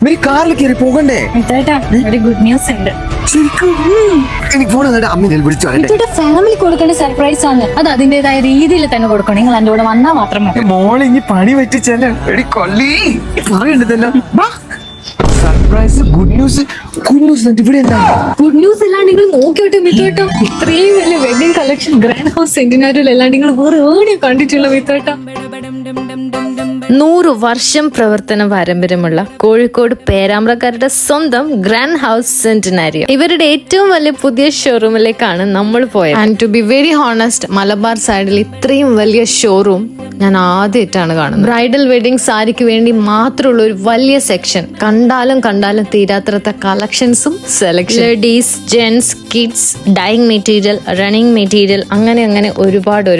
കാറിൽ കയറി പോകണ്ടേ? ഒരു ഗുഡ് ന്യൂസ് ഉണ്ട്. ശരിക്കും എനിക്ക് ഫോൺ അമ്മ വിളിച്ചോ? ഫാമിലി കൊടുക്കേണ്ട സർപ്രൈസ് ആണ്. അത് അതിന്റേതായ രീതിയിൽ തന്നെ കൊടുക്കണം. നിങ്ങൾ എന്റെ കൂടെ വന്നാൽ മാത്രം മതി. മോളെ ഇനി പണി പറ്റിച്ചല്ലേ കൊള്ളി പറയണ്ടല്ലോ. സർപ്രൈസ് ഗുഡ് ന്യൂസ് ഇവിടെ എന്താ ഗുഡ് ന്യൂസ് അല്ലാണ്ട് നിങ്ങൾ നോക്കിയോട്ടെ മിത്തോട്ടോ. ഇത്രയും വലിയ വെഡിങ് കളക്ഷൻ ഗ്രാൻഡ് ഹൗസ് സെന്റിനറിയിൽ അല്ലാണ്ട് നിങ്ങൾ വേറെ എവിടെയും കണ്ടിട്ടുള്ള മിത്തോട്ടോ. 100 വർഷം പ്രവർത്തന പാരമ്പര്യമുള്ള കോഴിക്കോട് പേരാമ്പ്രക്കാരുടെ സ്വന്തം ഗ്രാൻഡ് ഹൗസ് സെന്റിനാരിയം. ഇവരുടെ ഏറ്റവും വലിയ പുതിയ ഷോറൂമിലേക്കാണ് നമ്മൾ പോയത്. And to be very honest, Malabar സൈഡിൽ ഇത്രയും വലിയ ഷോറൂം ഞാൻ ആദ്യമായിട്ടാണ് കാണുന്നത്. ബ്രൈഡൽ വെഡിങ് സാരിക്ക് വേണ്ടി മാത്രമുള്ള ഒരു വലിയ സെക്ഷൻ. കണ്ടാലും തീരാത്രത്തെ കളക്ഷൻസും selection. Ladies, gents, kids, dyeing material, running material, അങ്ങനെ ഒരുപാട്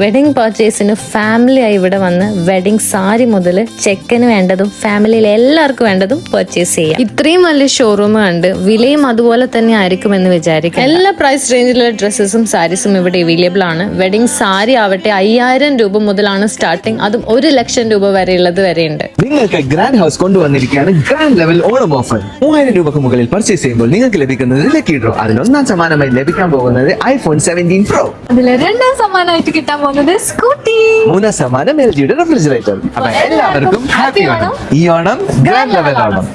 വെഡിങ് പർച്ചേസിന് ഫാമിലി ആയി ഇവിടെ വന്ന് വെഡിങ് സാരി മുതൽ ചെക്കന് വേണ്ടതും ഫാമിലിയിൽ എല്ലാവർക്കും വേണ്ടതും പർച്ചേസ് ചെയ്യാം. ഇത്രയും വലിയ ഷോറൂം കണ്ട് വിലയും അതുപോലെ തന്നെ ആയിരിക്കും എന്ന് വിചാരിക്കും. എല്ലാ പ്രൈസ് റേഞ്ചിലുള്ള ഡ്രസ്സസും സാരീസും ഇവിടെ അവൈലബിൾ ആണ്. വെഡിങ് സാരി ആവട്ടെ 5000 രൂപ മുതലാണ് സ്റ്റാർട്ടിങ്, അതും 1 ലക്ഷം രൂപ വരെയുള്ളത് വരെയുണ്ട്. നിങ്ങൾക്ക് ഗ്രാൻഡ് ഹൗസ് കൊണ്ടുവന്നിരിക്കുകയാണ് ഗ്രാൻഡ് ലെവൽ ഓണം ഓഫർ. 3000 രൂപക്ക് മുകളിൽ പർച്ചേസ് ചെയ്യുമ്പോൾ നിങ്ങൾക്ക് ലഭിക്കുന്നത് ലക്കി ഡ്രോ. അതിൽ 1ാം സമ്മാനമായി ലഭിക്കാൻ പോകുന്നത് iPhone 17 Pro. അതിൽ 2ാം സമ്മാനമായിട്ട് കിട്ടാൻ പോകുന്നത് സ്കൂട്ടി. 3ാം സമ്മാനം LGയുടെ റെഫ്രിജറേറ്റർ. അപ്പൊ എല്ലാവർക്കും ഹാപ്പി ഓണം. ഈ ഓണം ഗ്രാൻഡ് ലെവൽ ഓണം.